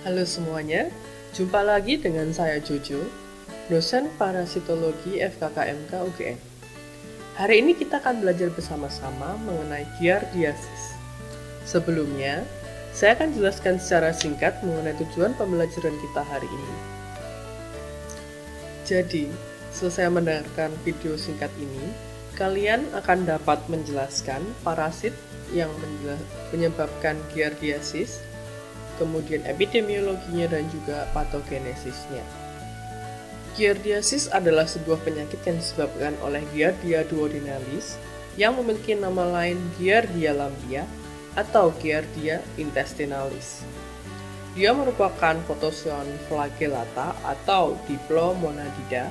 Halo semuanya, jumpa lagi dengan saya Jojo, dosen parasitologi FKKMK UGM. Hari ini kita akan belajar bersama-sama mengenai giardiasis. Sebelumnya, saya akan jelaskan secara singkat mengenai tujuan pembelajaran kita hari ini. Jadi, selesai mendengarkan video singkat ini, kalian akan dapat menjelaskan parasit yang menyebabkan giardiasis, kemudian epidemiologinya dan juga patogenesisnya. Giardiasis adalah sebuah penyakit yang disebabkan oleh Giardia duodenalis yang memiliki nama lain Giardia lamblia atau Giardia intestinalis. Dia merupakan protozoan flagellata atau diplomonadida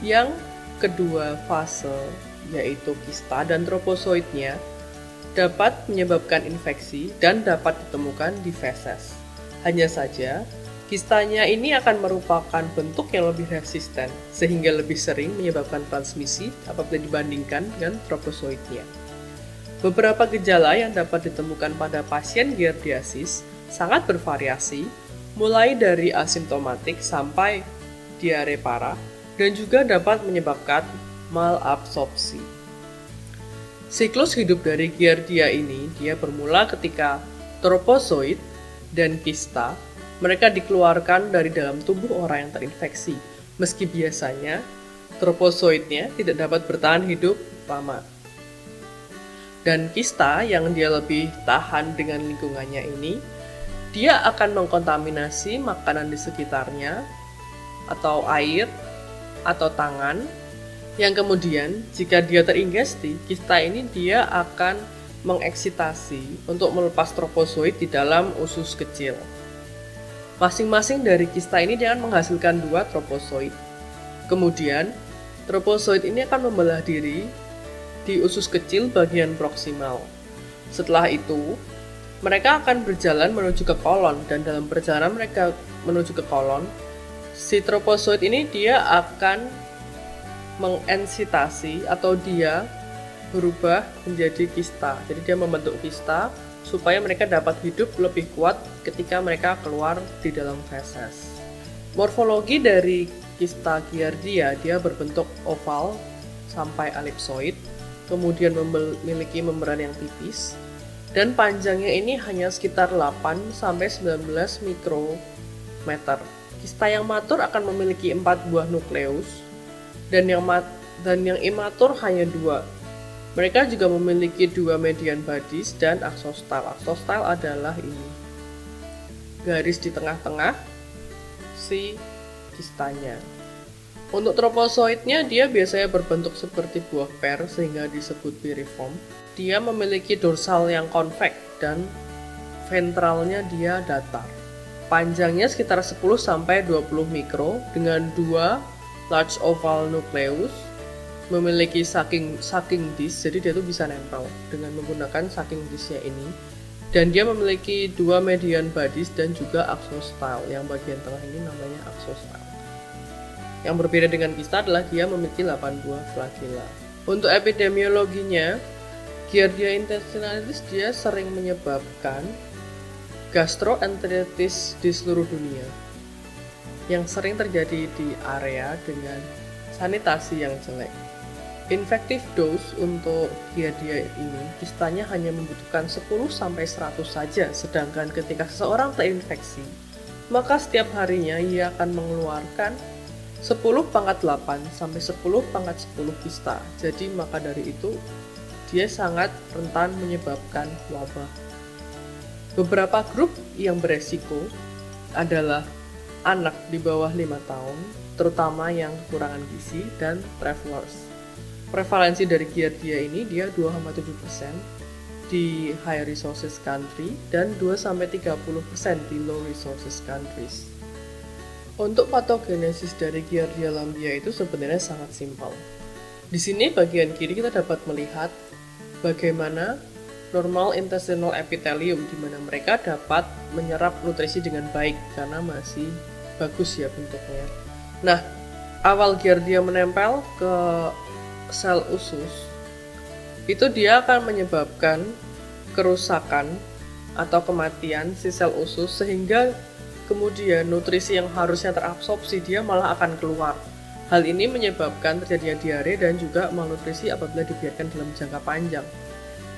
yang kedua fase yaitu kista dan tropozoidnya dapat menyebabkan infeksi dan dapat ditemukan di feses. Hanya saja, kistanya ini akan merupakan bentuk yang lebih resisten, sehingga lebih sering menyebabkan transmisi apabila dibandingkan dengan tropozoidnya. Beberapa gejala yang dapat ditemukan pada pasien giardiasis sangat bervariasi, mulai dari asimptomatik sampai diare parah, dan juga dapat menyebabkan malabsorpsi. Siklus hidup dari Giardia ini dia bermula ketika tropozoid dan kista mereka dikeluarkan dari dalam tubuh orang yang terinfeksi. Meski biasanya tropozoidnya tidak dapat bertahan hidup lama. Dan kista yang dia lebih tahan dengan lingkungannya ini, dia akan mengkontaminasi makanan di sekitarnya atau air atau tangan. Yang kemudian, jika dia teringesti, kista ini dia akan mengeksitasi untuk melepas tropozoid di dalam usus kecil. Masing-masing dari kista ini dia akan menghasilkan 2 tropozoid. Kemudian, tropozoid ini akan membelah diri di usus kecil bagian proksimal. Setelah itu, mereka akan berjalan menuju ke kolon, dan dalam perjalanan mereka menuju ke kolon, si tropozoid ini dia akan mengensitasi atau dia berubah menjadi kista. Jadi dia membentuk kista supaya mereka dapat hidup lebih kuat ketika mereka keluar di dalam feses. Morfologi dari kista Giardia dia berbentuk oval sampai elipsoid, kemudian memiliki membran yang tipis dan panjangnya ini hanya sekitar 8 sampai 19 mikrometer. Kista yang matur akan memiliki 4 buah nukleus dan yang imatur hanya 2. Mereka juga memiliki 2 median bodies dan axostyle. Axostyle adalah ini, garis di tengah-tengah si kistanya. Untuk tropozoidnya dia biasanya berbentuk seperti buah per sehingga disebut piriform. Dia memiliki dorsal yang konveks dan ventralnya dia datar. Panjangnya sekitar 10 sampai 20 mikro dengan 2 large oval nucleus, memiliki sucking disc, jadi dia tuh bisa nempel dengan menggunakan sucking disc-nya ini. Dan dia memiliki 2 median bodies dan juga axostyle, yang bagian tengah ini namanya axostyle. Yang berbeda dengan kista adalah dia memiliki 8 buah flagella. Untuk epidemiologinya, Giardia intestinalis dia sering menyebabkan gastroenteritis di seluruh dunia, yang sering terjadi di area dengan sanitasi yang jelek. Infective dose untuk Giardia ini, kistanya hanya membutuhkan 10-100 saja, sedangkan ketika seseorang terinfeksi, maka setiap harinya ia akan mengeluarkan 10⁻8 sampai 10⁻10 kista. Jadi maka dari itu, dia sangat rentan menyebabkan wabah. Beberapa grup yang beresiko adalah anak di bawah 5 tahun, terutama yang kekurangan gizi, dan travelers. Prevalensi dari Giardia ini dia 2,7% di high resources country dan 2-30% di low resources countries. Untuk patogenesis dari Giardia lamblia itu sebenarnya sangat simpel. Di sini bagian kiri kita dapat melihat bagaimana normal intestinal epithelium, di mana mereka dapat menyerap nutrisi dengan baik karena masih bagus ya bentuknya. Nah, awal Giardia menempel ke sel usus, itu dia akan menyebabkan kerusakan atau kematian si sel usus sehingga kemudian nutrisi yang harusnya terabsorpsi dia malah akan keluar. Hal ini menyebabkan terjadinya diare dan juga malnutrisi apabila dibiarkan dalam jangka panjang.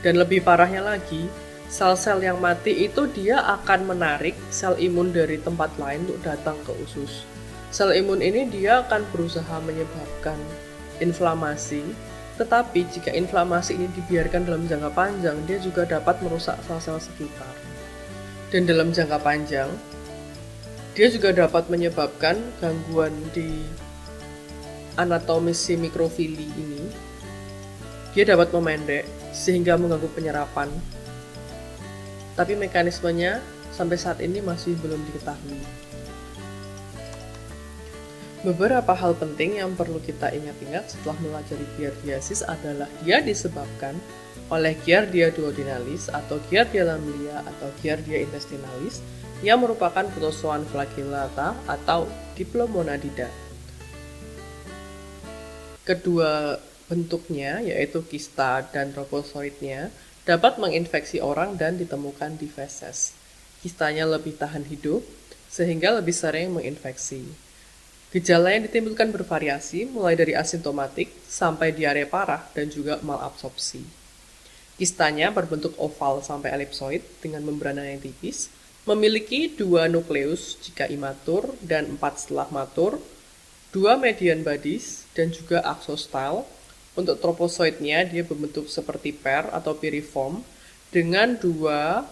Dan lebih parahnya lagi, sel-sel yang mati itu dia akan menarik sel imun dari tempat lain untuk datang ke usus. Sel imun ini dia akan berusaha menyebabkan inflamasi, tetapi jika inflamasi ini dibiarkan dalam jangka panjang, dia juga dapat merusak sel-sel sekitar. Dan dalam jangka panjang, dia juga dapat menyebabkan gangguan di anatomis si mikrofili ini. Dia dapat memendek sehingga mengganggu penyerapan. Tapi mekanismenya sampai saat ini masih belum diketahui. Beberapa hal penting yang perlu kita ingat-ingat setelah melajari giardiasis adalah dia disebabkan oleh Giardia duodenalis atau Giardia lamilia atau Giardia intestinalis yang merupakan protozoan flagellata atau Diplomonadida. Kedua bentuknya yaitu kista dan tropozoitnya dapat menginfeksi orang dan ditemukan di feses. Kistanya lebih tahan hidup sehingga lebih sering menginfeksi. Gejala yang ditimbulkan bervariasi, mulai dari asimptomatik sampai diare parah dan juga malabsorpsi. Kistanya berbentuk oval sampai elipsoid dengan membrana yang tipis, memiliki 2 nukleus jika imatur dan 4 setelah matur, 2 median bodies dan juga axostyle. Untuk tropozoitnya dia berbentuk seperti per atau piriform dengan 2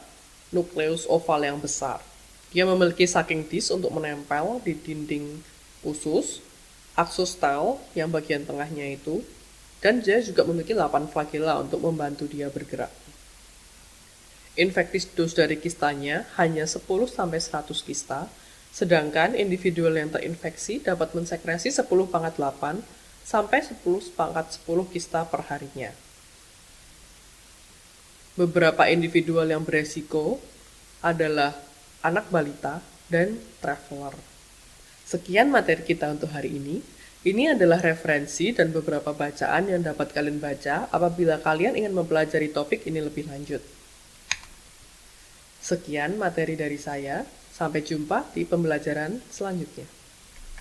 nukleus oval yang besar. Dia memiliki sucking disk untuk menempel di dinding usus, axostyle yang bagian tengahnya itu, dan dia juga memiliki 8 flagella untuk membantu dia bergerak. Infektis dos dari kistanya hanya 10-100 kista, sedangkan individual yang terinfeksi dapat mensekresi 10⁻8 sampai 10⁻10 kista per harinya. Beberapa individual yang beresiko adalah anak balita dan traveler. Sekian materi kita untuk hari ini. Ini adalah referensi dan beberapa bacaan yang dapat kalian baca apabila kalian ingin mempelajari topik ini lebih lanjut. Sekian materi dari saya. Sampai jumpa di pembelajaran selanjutnya.